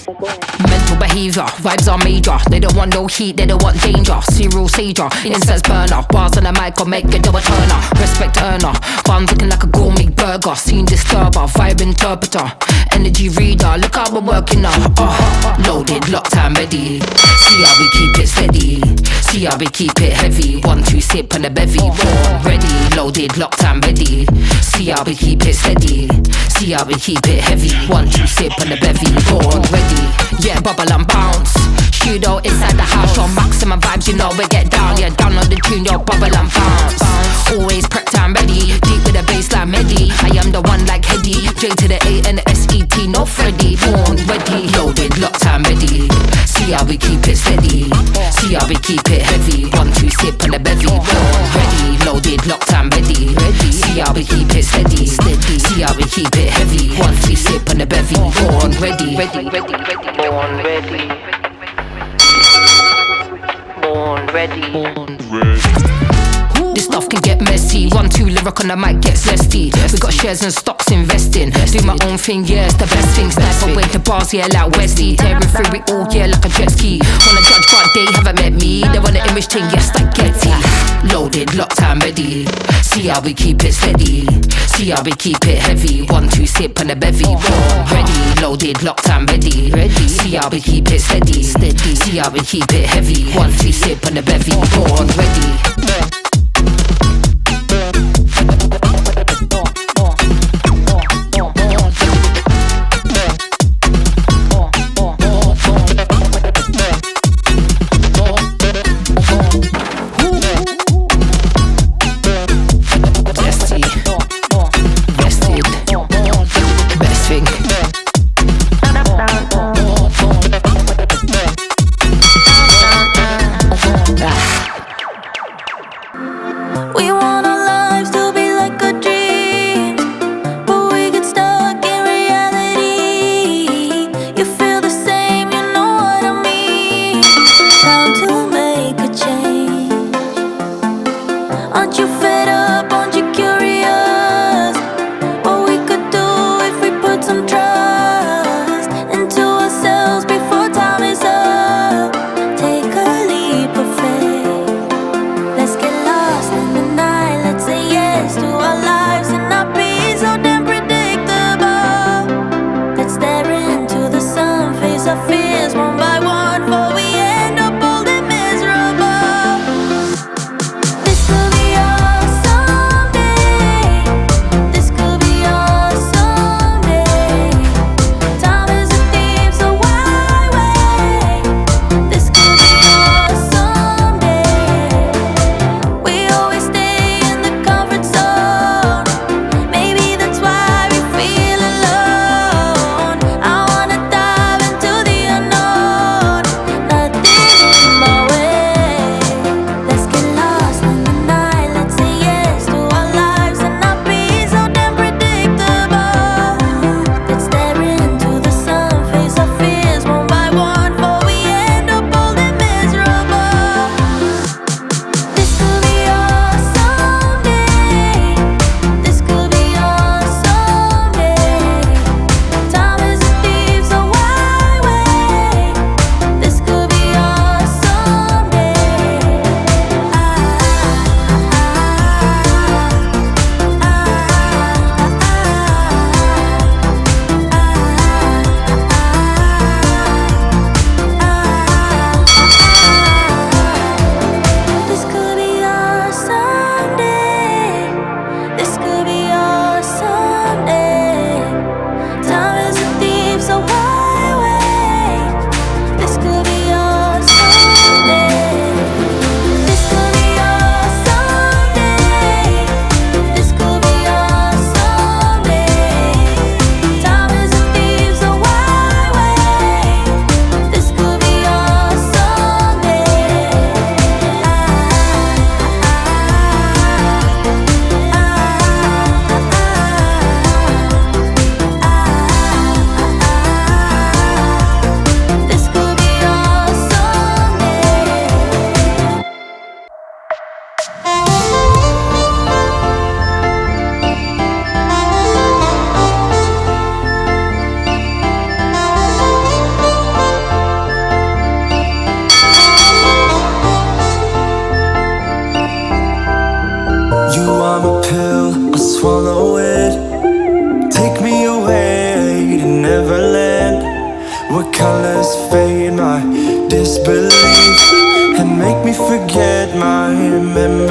Mental behaviour, vibes are major. They don't want no heat, they don't want danger. Serial sager, incense burner. Bars on the mic will make a double turner. Respect earner, buns looking like a gourmet burger. Scene disturber, vibe interpreter. Energy reader, look how we're working now. Loaded, locked and ready. See how we keep it steady. See how we keep it heavy. 1, 2, sip on the bevy. Born ready, loaded, locked and ready. See how we keep it steady. See how we keep it heavy. 1, 2, sip on the bevy. Born ready, yeah, bubble and bounce. Studio inside the house, on maximum vibes, you know we get down. Yeah, down on the tune, yo, bubble and bounce. Always prepped and ready, deep with a bassline Medi. I am the one like Heady, J to the A and the S-E-T, no Freddy. Born ready, loaded, locked and ready. See how we keep it steady. See how we keep it heavy. 1, 2, sip on the bevy. Born ready, loaded, locked and ready. See how we keep it steady. See how we keep it heavy. 1, 2, sip on the bevy. Born ready, born ready. Born ready. This stuff can get messy. 1, 2 lyric on the mic gets zesty. We got shares and stocks investing. Do my own thing, yeah, it's the best thing. Snipe away the bars, yeah, like Wesley. Tearing through it all, yeah, like a jet ski. Wanna judge, but they haven't met me. They want the image thing, yes, I get it. Loaded, locked and ready. See how we keep it steady. See how we keep it heavy. 1, 2, sip on the bevy. Born ready, loaded, locked and ready. See how we keep it steady. See how we keep it heavy. 1, 2, sip on the bevy. Born ready. disbelief and make me forget my memories.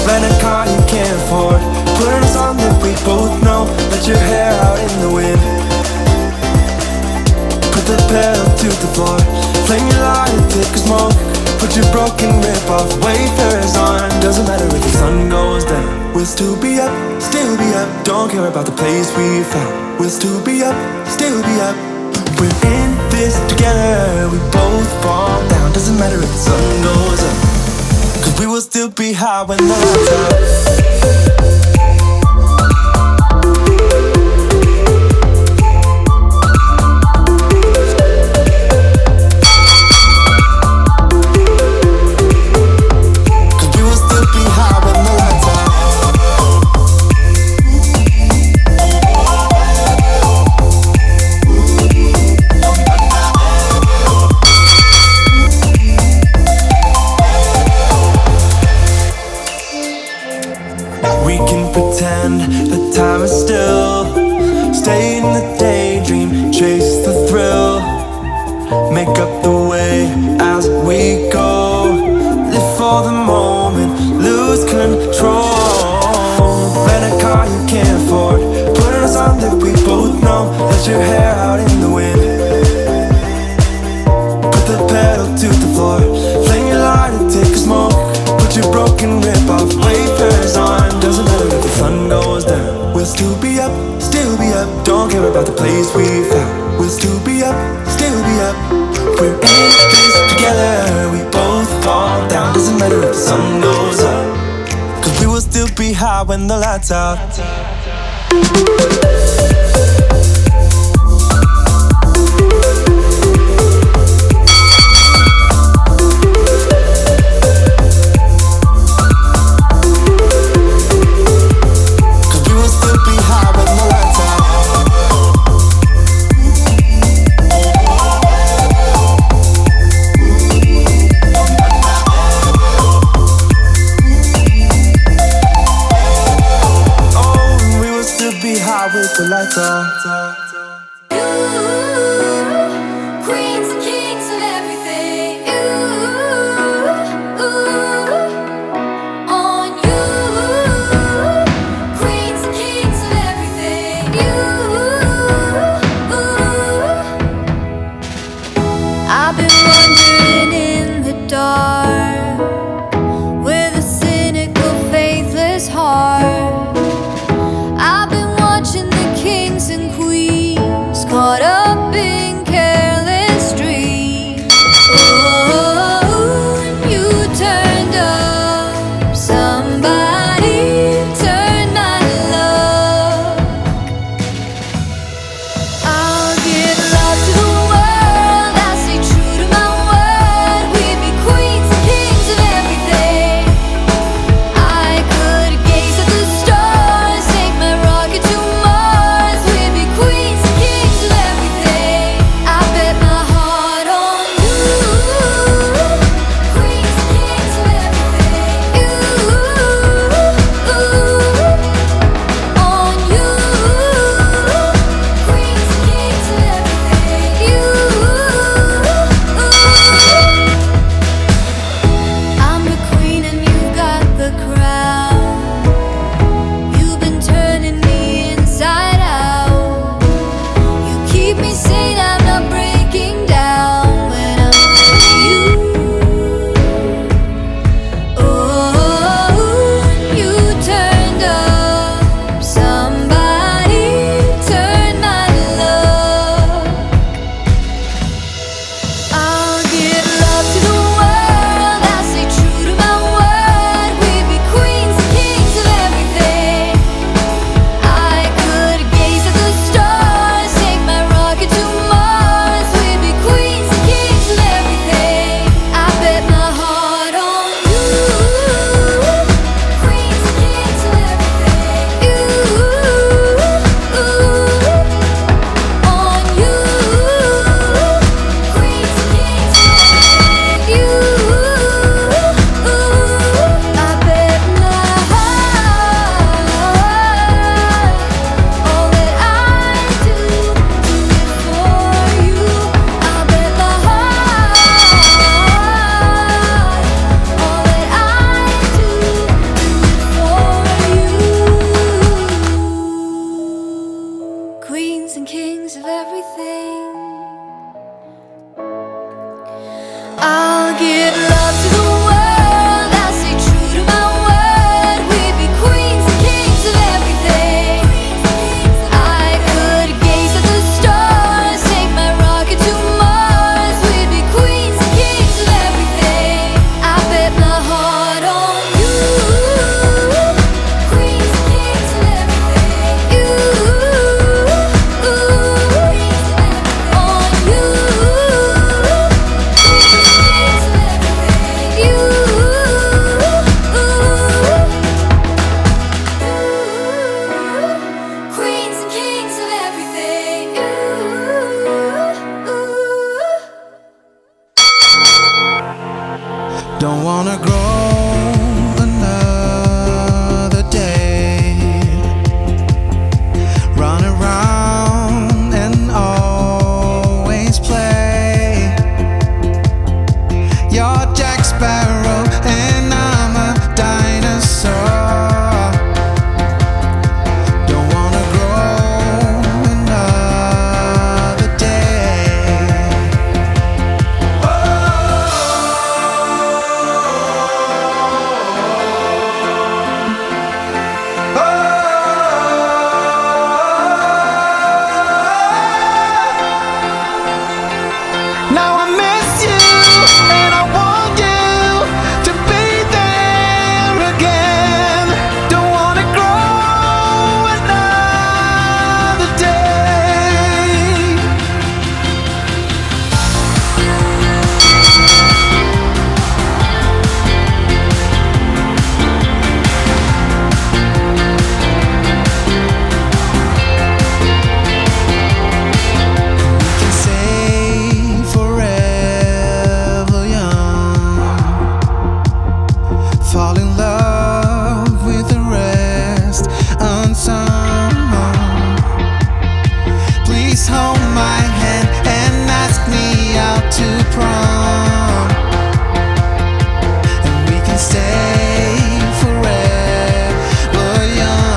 Rent a car you can't afford, put on a song that we both know. Let your hair out in the wind, put the pedal to the floor. Flame your light, take a smoke. Put your broken rip-off wafers on. Doesn't matter if the sun goes down, we'll still be up, still be up. Don't care about the place we found. We'll still be up, still be up. We're in this together, we both fall down. Doesn't matter if the sun goes up, 'cause we will still be high when the lights out. The time is still. Stay in the daydream, chase the thrill. Make up the way as we go. Live for the moment, lose control. Rent a car you can't afford, put on a song that we both know. Let your hair out in the wind, put the pedal to the floor. Flame your light and take a smoke. Put your broken rip-off wafers on. Doesn't matter if the sun goes down, we'll still be up, still be up. Don't care about the place we found. We'll still be up, still be up. We're in this together, we both fall down. Doesn't matter if the sun goes up, 'cause we will still be high when the lights out. With the lights out. You, queens and kings of everything. You, on you, queens and kings of everything. You, I've been wandering in the dark with a cynical, faithless heart. I've been watching the kings and queens caught up in of everything. I'll give love to the world, I'll stay true to my word. We'd be queens and kings of everything. I could gaze at the stars, take my rocket to Mars. We'd be queens and kings of everything. I bet my heart on you. Queens and kings of everything. You, on you. Queens and kings of everything. Don't wanna grow another day. Run around and always play. You're Jack Sparrow and I'm a dinosaur. Don't wanna grow another day. Now I miss you and I want you to be there again. Don't wanna grow another day. We can say forever young, fall in love with the rest unsung. Please hold my hand and ask me out to prom, and we can stay forever young.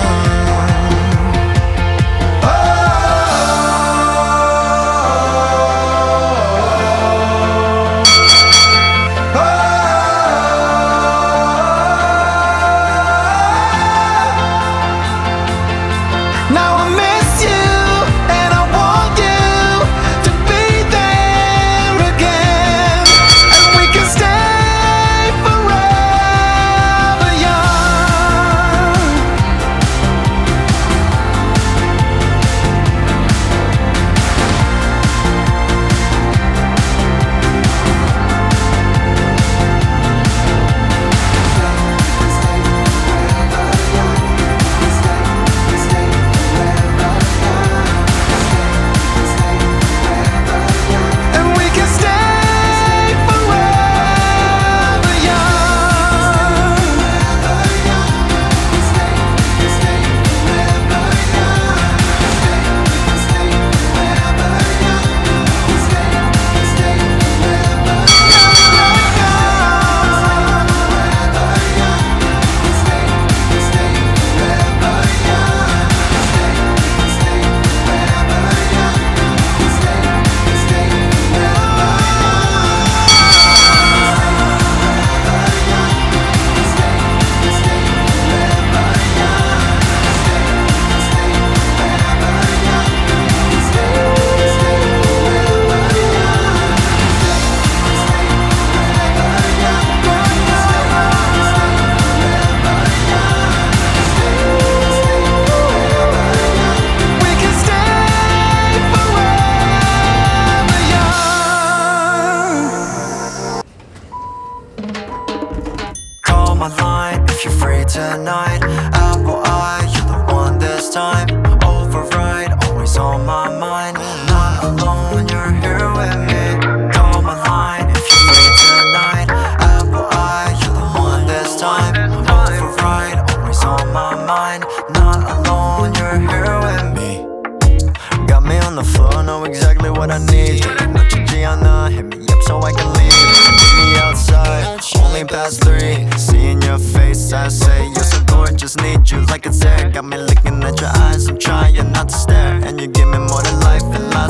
Now I miss you and I want you to be there again, and we can stay forever young. And we can stay forever young. We can stay forever young. Call my line if you're free tonight. Apple eye, you're the one this time. Override, always on my mind. Not alone, you're here with me. Call my line if you're free tonight. Apple eye, you're the one this time. Override, always on my mind. Not alone, you're here with me. Got me on the floor, know exactly what I need. Noche Gianna, hit me up so I can leave. Meet me outside, only past 3. Seeing your face, I say you're so gorgeous, need you like it's air. Got me looking at your eyes, I'm trying not to stare. And you give me more than life and life.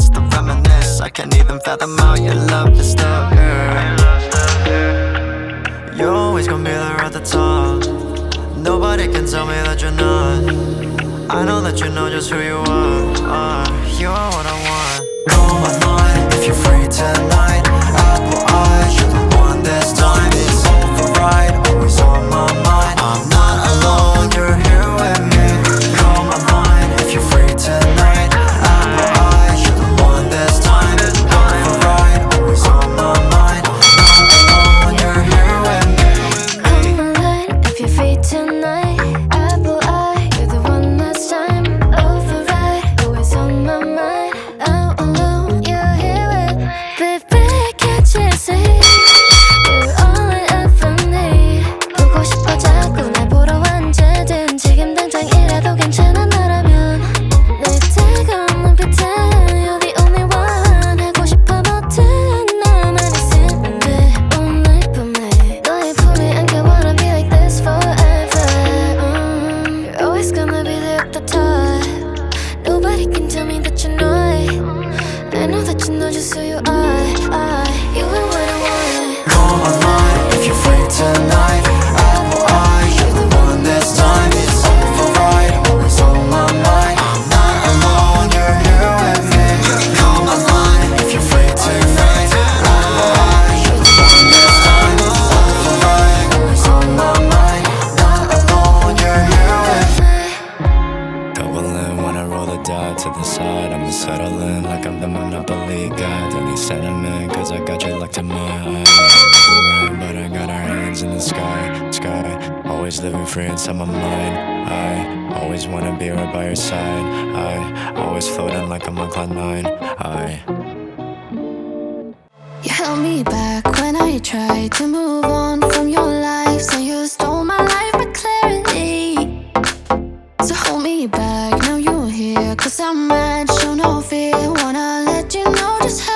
shout them out, you love the stuff, yeah. You're always gonna be there at the top. Nobody can tell me that you're not. I know that you know just who you are. You are what I want. Come online if you're free tonight. Apple eyes, you're the one this time. It's override, always on my mind. I'm not alone, you're here with me. Come online if you're free tonight. Apple eyes, you're the one this time. It's override, always on my mind. I'm not alone, you're here with me. Come online if you're free tonight. Apple eye, you're the one this time. Override, always on my mind. Out alone, you're here with me. Baby, can't you see? You're all I ever need. 보고 싶어 자꾸 날 보러 언제든. 지금 당장이라도 괜찮아 너라면. 내 뜨거운 눈빛에 You're the only one. 하고 싶어 버튼 나만 있으면 돼. 오늘 밤에 너의 품에 안겨 wanna be like this forever. You're always gonna be there at the top. Nobody can tell me that you're not. I know that you know just who you are. You are what I want. Come online if you're free tonight. Apple eyes, you're the one this time. It's override, always on my mind. I'm not alone, you're here with me. Come online if you're free tonight. Apple eyes, you're the one this time. It's override, always on my mind. Not alone, you're here with me. Double in when I roll the die to the side. I'ma settle in like I'm the Monopoly guy. Don't need sentiment, cause I got you locked in my eye. Rain, but I got our hands in the sky. Always living free inside my mind. I always wanna be right by your side. I always floating like I'm on cloud nine. You held me back when I tried to move on from your life. So you stole my life with clarity. So hold me back, now you're here. Cause I'm mad, show no fear. Wanna let you know just how